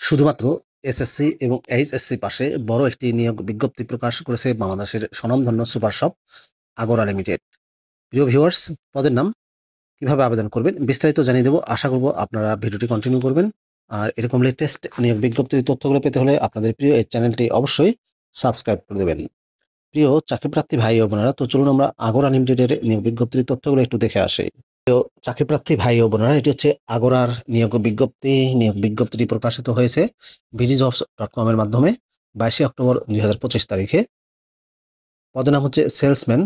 শুধুমাত্র এসএসসি এবং এইচএসসি পাশে বড় একটি নিয়োগ বিজ্ঞপ্তি প্রকাশ করেছে বাংলাদেশের স্বনামধন্য সুপার শপ আগরা লিমিটেড। প্রিয় ভিউয়ার্স, পদের নাম, কিভাবে আবেদন করবেন বিস্তারিত জানিয়ে দেবো। আশা করব আপনারা ভিডিওটি কন্টিনিউ করবেন। আর এরকম লেটেস্ট নিয়োগ বিজ্ঞপ্তির তথ্যগুলো পেতে হলে আপনাদের প্রিয় এই চ্যানেলটি অবশ্যই সাবস্ক্রাইব করে দেবেন। প্রিয় চাকরিপ্রার্থী ভাই ও বোনেরা, তো চলুন আমরা আগরা লিমিটেডের নিয়োগ বিজ্ঞপ্তির তথ্যগুলো একটু দেখে আসি। চাকরিপ্রার্থী ভাই ও বোনেরা, এটি হচ্ছে আগরার নিয়োগ বিজ্ঞপ্তি। নিয়োগ বিজ্ঞপ্তিটি প্রকাশিত হয়েছে BDjobs.com এর মাধ্যমে 22 অক্টোবর 2025 তারিখে। পদের নাম হচ্ছে সেলসম্যান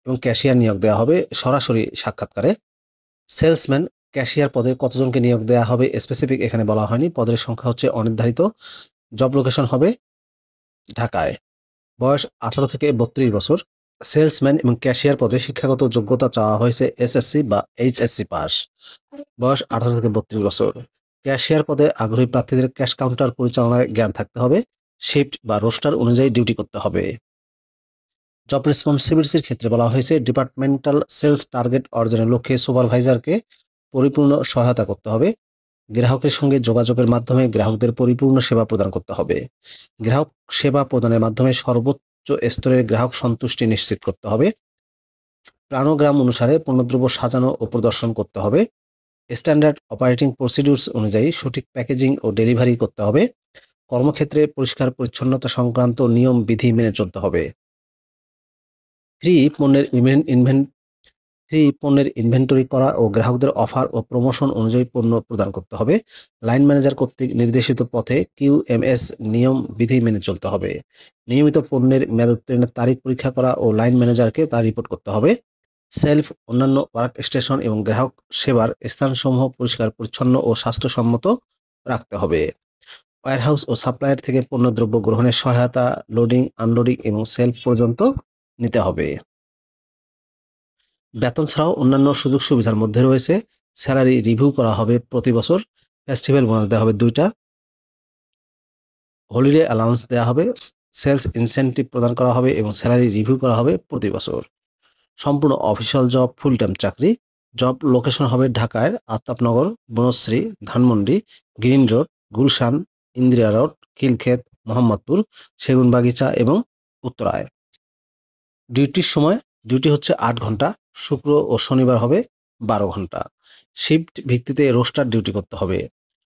এবং ক্যাশিয়ার নিয়োগ দেওয়া হবে সরাসরি সাক্ষাৎকারে। সেলসম্যান ক্যাশিয়ার পদে কতজনকে নিয়োগ দেওয়া হবে স্পেসিফিক এখানে বলা হয়নি। পদের সংখ্যা হচ্ছে অনির্ধারিত। জব লোকেশন হবে ঢাকায়। বয়স 18 থেকে 32 বছর। সেলসম্যান এবং ক্যাশিয়ার পদে শিক্ষাগত যোগ্যতা চাওয়া হয়েছে এসএসসি বা এইচএসসি পাস। বয়স 18 থেকে 32 বছর। ক্যাশিয়ার পদে আগ্রহী প্রার্থীদের ক্যাশ কাউন্টার পরিচালনায় জ্ঞান থাকতে হবে। শিফট বা রোস্টার অনুযায়ী ডিউটি করতে হবে। জব রেসপন্সিবিলিটির ক্ষেত্রে বলা হয়েছে ডিপার্টমেন্টাল সেলস টার্গেট অর্জনের লক্ষ্যে সুপারভাইজারকে পরিপূর্ণ সহায়তা করতে হবে। গ্রাহকের সঙ্গে যোগাযোগের মাধ্যমে গ্রাহকদের পরিপূর্ণ সেবা প্রদান করতে হবে। গ্রাহক সেবা প্রদানের মাধ্যমে সর্বোচ্চ স্তরের গ্রাহক সন্তুষ্টি নিশ্চিত করতে হবে। প্ল্যানোগ্রাম অনুসারে পণ্যদ্রব্য সাজানো ও প্রদর্শন করতে হবে। স্ট্যান্ডার্ড অপারেটিং প্রসিডিউরস অনুযায়ী সঠিক প্যাকেজিং ও ডেলিভারি করতে হবে। কর্মক্ষেত্রে পরিষ্কার পরিচ্ছন্নতা সংক্রান্ত নিয়ম বিধি মেনে চলতে হবে। ফ্রি পণ্যের ইনভেন্টরি করা ও গ্রাহকদের অফার ও প্রমোশন অনুযায়ী পণ্য প্রদান করতে হবে। লাইন ম্যানেজার কর্তৃক নির্দেশিত পথে QMS নিয়ম বিধি মেনে চলতে হবে। নিয়মিত পণ্যের মেয়াদ উত্তীর্ণের তারিখ পরীক্ষা করা ও লাইন ম্যানেজারকে তা রিপোর্ট করতে হবে। সেলফ, অন্যান্য ওয়ার্ক স্টেশন এবং গ্রাহক সেবার স্থানসমূহ পরিষ্কার পরিচ্ছন্ন ও স্বাস্থ্যসম্মত রাখতে হবে। ওয়্যারহাউস ও সাপ্লায়ার থেকে পণ্যদ্রব্য গ্রহণের সহায়তা, লোডিং, আনলোডিং এবং সেলফ পর্যন্ত নিতে হবে। বেতন ছাড়াও অন্যান্য সুযোগ সুবিধার মধ্যে রয়েছে স্যালারি রিভিউ করা হবে প্রতি বছর, ফেস্টিভ্যাল বোনাস দেওয়া হবে 2টা, হলিডে অ্যালাউন্স দেওয়া হবে, সেলস ইনসেনটিভ প্রদান করা হবে এবং স্যালারি রিভিউ করা হবে প্রতি বছর। সম্পূর্ণ অফিসিয়াল জব, ফুল টাইম চাকরি। জব লোকেশন হবে ঢাকায় Aftabnagar, Banasree, Dhanmondi, green road, Gulshan, Indira road, Khilkhet, Mohammadpur, Segunbagicha এবং উত্তরায়। ডিউটি হচ্ছে 8 ঘন্টা। শুক্র ও শনিবার হবে 12 ঘন্টা। শিফট ভিত্তিতে রোস্টার ডিউটি করতে হবে।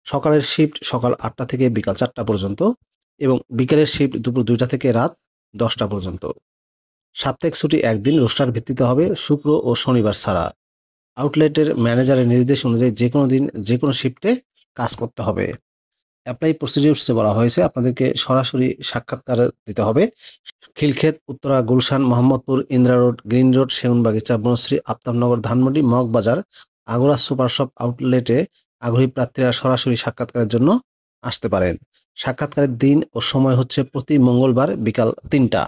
সকালের শিফট সকাল 8টা থেকে বিকাল 4টা পর্যন্ত এবং বিকেলের শিফট দুপুর 2টা থেকে রাত 10টা পর্যন্ত। সাপ্তাহিক ছুটি একদিন, রোস্টার ভিত্তিতে হবে শুক্র ও শনিবার ছাড়া। আউটলেটের ম্যানেজারের নির্দেশ অনুযায়ী যেকোনো দিন যেকোনো শিফটে কাজ করতে হবে। অ্যাপ্লাই প্রসিডিউরসে বলা হয়েছে আপনাদেরকে সরাসরি সাক্ষাৎকার দিতে হবে। Khilkhet, Uttara, Gulshan, Mohammadpur, Indira road, green road, Segunbagicha, Banasree, Aftabnagar, Dhanmondi, Moghbazar, Agora super shop আউটলেটে আগ্রহী প্রার্থীরা সরাসরি সাক্ষাৎকারের জন্য আসতে পারেন। সাক্ষাৎকারের দিন ও সময় হচ্ছে প্রতি মঙ্গলবার বিকাল 3টা।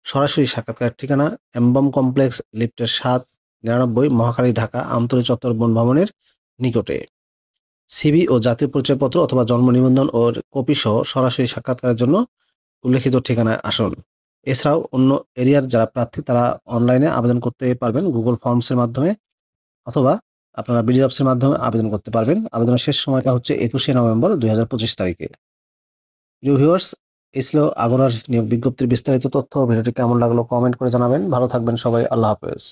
সরাসরি সাক্ষাৎকারের ঠিকানা এমবম কমপ্লেক্স, লিফটের 7, 99, মহাখালী, ঢাকা, আমতলী চত্বর বন ভবনের নিকটে। সিভি ও জাতীয় পরিচয়পত্র অথবা জন্ম নিবন্ধন ও কপি সহ সরাসরি সাক্ষাৎকারের জন্য উল্লেখিত ঠিকানায় আসুন। এছাড়াও অন্য এরিয়ার যারা প্রার্থী তারা অনলাইনে আবেদন করতে পারবেন গুগল ফর্মসের মাধ্যমে, অথবা আপনারা BDjobs-এর মাধ্যমে আবেদন করতে পারবেন। আবেদনের শেষ সময়টা হচ্ছে 21শে নভেম্বর 2025 তারিখে। প্রিয় ভিউয়ার্স, এই ছিল আগরার নিয়োগ বিজ্ঞপ্তির বিস্তারিত তথ্য। ভিডিওটি কেমন লাগলো কমেন্ট করে জানাবেন। ভালো থাকবেন সবাই। আল্লাহ হাফেজ।